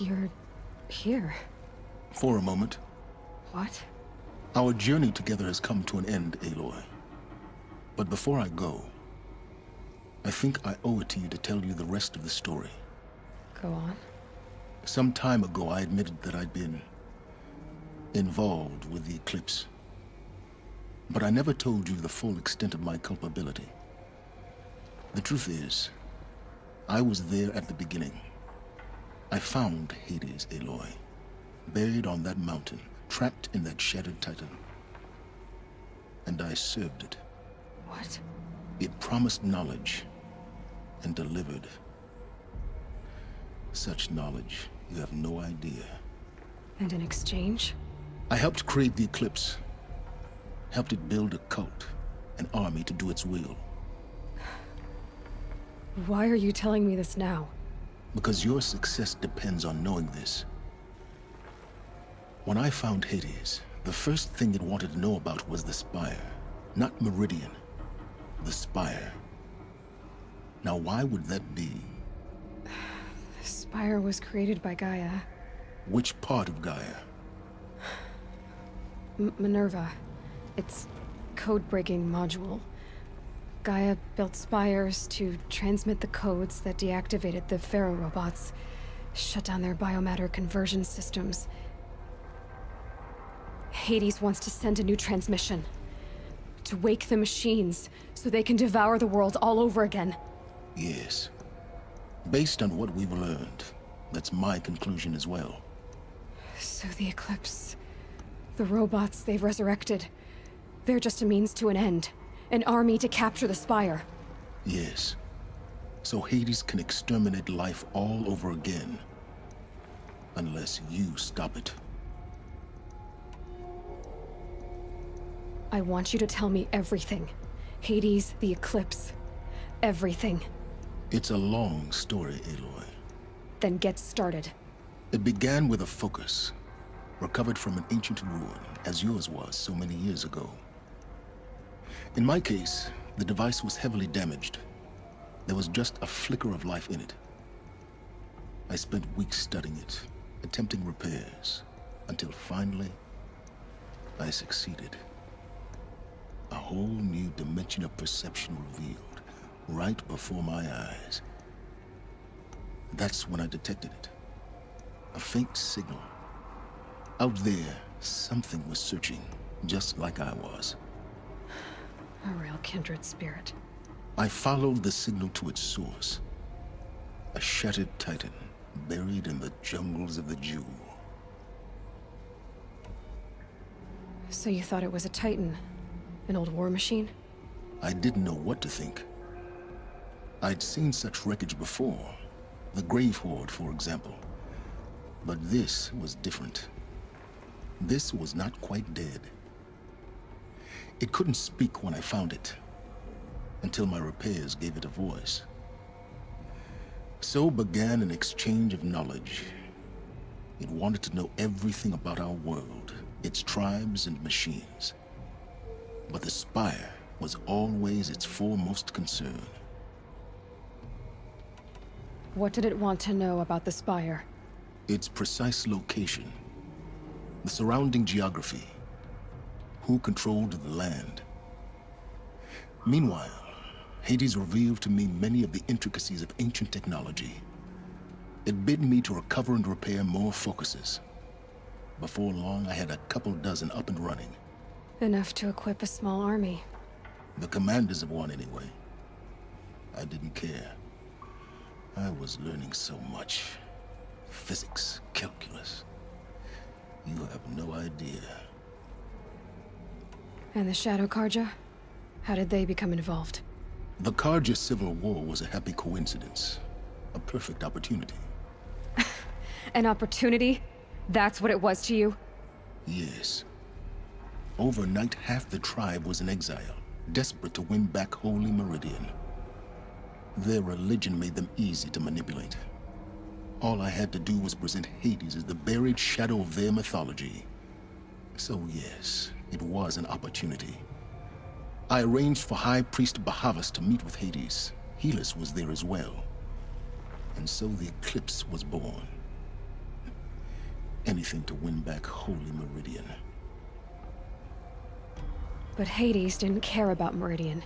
You're here. For a moment. What? Our journey together has come to an end, Aloy. But before I go, I think I owe it to you to tell you the rest of the story. Go on. Some time ago, I admitted that I'd been involved with the Eclipse. But I never told you the full extent of my culpability. The truth is, I was there at the beginning. I found Hades, Aloy, buried on that mountain, trapped in that shattered titan. And I served it. What? It promised knowledge and delivered. Such knowledge, you have no idea. And in exchange? I helped create the Eclipse. Helped it build a cult, an army to do its will. Why are you telling me this now? Because your success depends on knowing this. When I found Hades, the first thing it wanted to know about was the Spire. Not Meridian. The Spire. Now why would that be? The Spire was created by Gaia. Which part of Gaia? Minerva. Its code-breaking module. Gaia built spires to transmit the codes that deactivated the Pharaoh robots, shut down their biomatter conversion systems. Hades wants to send a new transmission. To wake the machines, so they can devour the world all over again. Yes. Based on what we've learned, that's my conclusion as well. So the Eclipse... the robots they've resurrected... they're just a means to an end. An army to capture the Spire. Yes. So Hades can exterminate life all over again. Unless you stop it. I want you to tell me everything. Hades, the Eclipse. Everything. It's a long story, Aloy. Then get started. It began with a focus. Recovered from an ancient ruin, as yours was so many years ago. In my case, the device was heavily damaged. There was just a flicker of life in it. I spent weeks studying it, attempting repairs, until finally, I succeeded. A whole new dimension of perception revealed, right before my eyes. That's when I detected it. A faint signal. Out there, something was searching, just like I was. A real kindred spirit. I followed the signal to its source. A shattered titan, buried in the jungles of the Jewel. So you thought it was a Titan? An old war machine? I didn't know what to think. I'd seen such wreckage before. The Grave Horde, for example. But this was different. This was not quite dead. It couldn't speak when I found it, until my repairs gave it a voice. So began an exchange of knowledge. It wanted to know everything about our world, its tribes and machines. But the Spire was always its foremost concern. What did it want to know about the Spire? Its precise location, the surrounding geography, who controlled the land. Meanwhile, Hades revealed to me many of the intricacies of ancient technology. It bid me to recover and repair more focuses. Before long, I had a couple dozen up and running. Enough to equip a small army. The commanders of one, anyway. I didn't care. I was learning so much. Physics, calculus. You have no idea. And the Shadow Karja? How did they become involved? The Karja Civil War was a happy coincidence. A perfect opportunity. An opportunity? That's what it was to you? Yes. Overnight, half the tribe was in exile, desperate to win back Holy Meridian. Their religion made them easy to manipulate. All I had to do was present Hades as the buried shadow of their mythology. So yes, it was an opportunity. I arranged for High Priest Bahavas to meet with Hades. Helis was there as well. And so the Eclipse was born. Anything to win back Holy Meridian. But Hades didn't care about Meridian.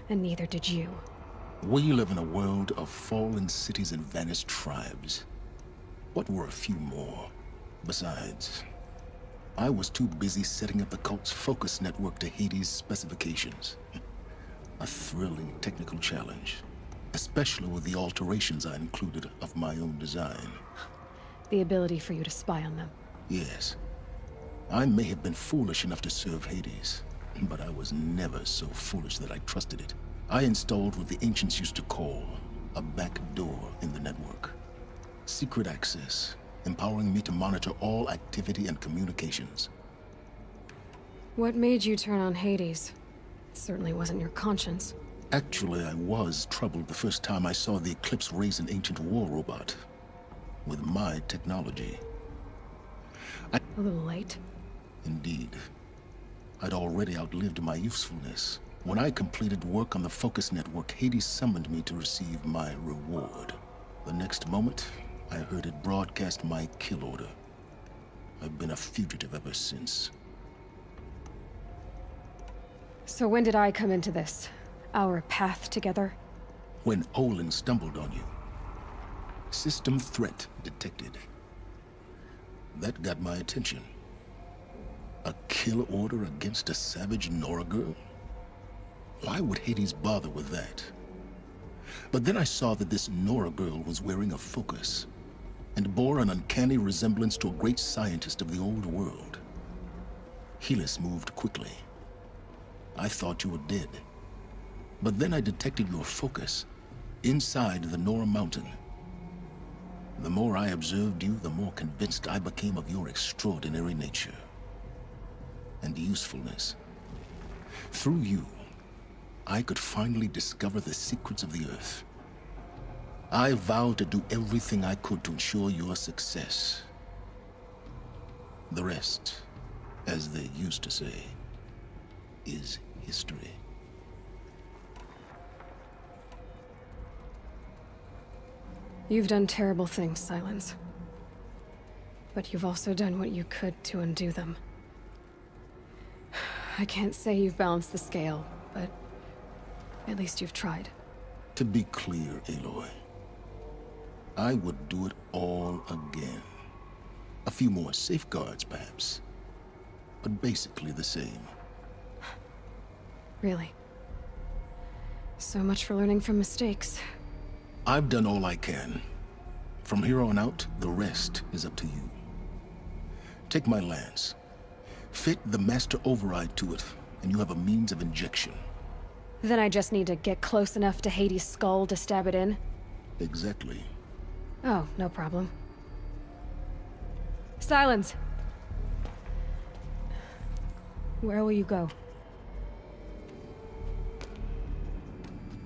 And neither did you. We live in a world of fallen cities and vanished tribes. What were a few more? Besides, I was too busy setting up the cult's focus network to Hades' specifications. A thrilling technical challenge, especially with the alterations I included of my own design. The ability for you to spy on them. Yes. I may have been foolish enough to serve Hades, but I was never so foolish that I trusted it. I installed what the ancients used to call a back door in the network. Secret access, empowering me to monitor all activity and communications. What made you turn on Hades? It certainly wasn't your conscience. Actually, I was troubled the first time I saw the Eclipse raise an ancient war robot. With my technology. A little late. Indeed. I'd already outlived my usefulness. When I completed work on the Focus Network, Hades summoned me to receive my reward. The next moment, I heard it broadcast my kill order. I've been a fugitive ever since. So when did I come into this? Our path together? When Olin stumbled on you. System threat detected. That got my attention. A kill order against a savage Nora girl? Why would Hades bother with that? But then I saw that this Nora girl was wearing a focus, and bore an uncanny resemblance to a great scientist of the old world. Helis moved quickly. I thought you were dead. But then I detected your focus inside the Nora mountain. The more I observed you, the more convinced I became of your extraordinary nature and usefulness. Through you, I could finally discover the secrets of the Earth. I vowed to do everything I could to ensure your success. The rest, as they used to say, is history. You've done terrible things, Silence. But you've also done what you could to undo them. I can't say you've balanced the scale, but at least you've tried. To be clear, Aloy, I would do it all again. A few more safeguards, perhaps, but basically the same. Really. So much for learning from mistakes. I've done all I can. From here on out, the rest is up to you. Take my lance. Fit the Master Override to it, and you have a means of injection. Then I just need to get close enough to Hades' skull to stab it in? Exactly. Oh, no problem. Silence! Where will you go?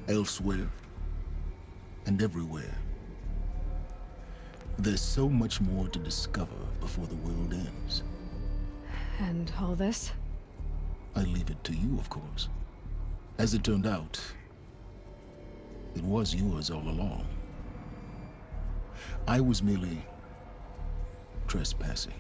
Elsewhere. And everywhere. There's so much more to discover before the world ends. And all this? I leave it to you, of course. As it turned out, it was yours all along. I was merely trespassing.